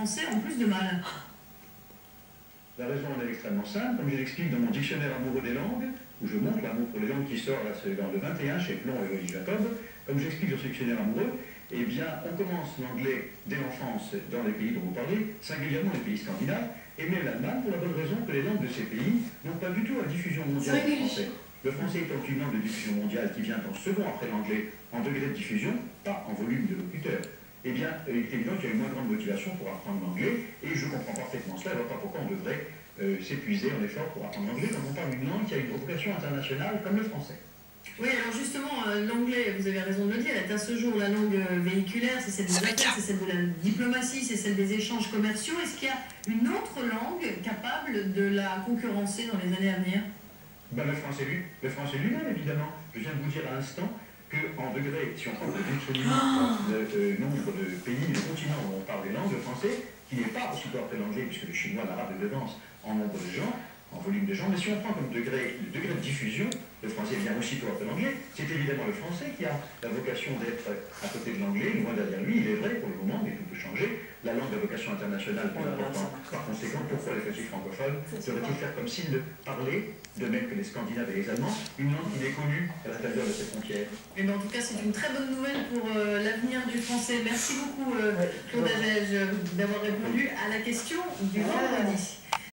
français en plus de mal? La raison en est extrêmement simple, comme je l'explique dans mon dictionnaire amoureux des langues, où je montre l'amour pour les langues qui sort là, c'est dans le 21 chez Plon et Loïc Jacob, comme j'explique dans ce dictionnaire amoureux, eh bien, on commence l'anglais dès l'enfance dans les pays dont vous parlez, singulièrement les pays scandinaves, et même l'Allemagne, pour la bonne raison que les langues de ces pays n'ont pas du tout la diffusion mondiale du français. Le français étant une langue de diffusion mondiale qui vient en second après l'anglais en degré de diffusion, pas en volume de locuteurs. Eh bien, il est évident qu'il y a une moins grande motivation pour apprendre l'anglais, et je comprends parfaitement cela, je ne vois pas pourquoi on devrait s'épuiser en effort pour apprendre l'anglais quand on parle d'une langue qui a une vocation internationale comme le français. Oui, alors justement, l'anglais, vous avez raison de le dire, est à ce jour la langue véhiculaire, c'est celle des affaires, c'est celle de la diplomatie, c'est celle des échanges commerciaux. Est-ce qu'il y a une autre langue capable de la concurrencer dans les années à venir? Ben, le français lui-même, évidemment. Je viens de vous dire à l'instant qu'en degré, si on prend le nombre de pays, de continents où on parle des langues, le français, qui n'est pas aussitôt après l'anglais, puisque le chinois, l'arabe le devance en nombre de gens, en volume de gens, mais si on prend comme le degré de diffusion, le français vient aussitôt après l'anglais, c'est évidemment le français qui a la vocation d'être à côté de l'anglais, loin derrière lui, il est vrai pour le moment, mais tout peut changer. La langue à vocation internationale est plus importante. Par conséquent, pourquoi les Français francophones devraient-ils faire comme s'ils parlaient, de même que les Scandinaves et les Allemands, une langue qui est connue à l'intérieur de ces frontières? Et bien, en tout cas, c'est une très bonne nouvelle pour l'avenir du français. Merci beaucoup, Claude Agege, d'avoir répondu à la question du vendredi.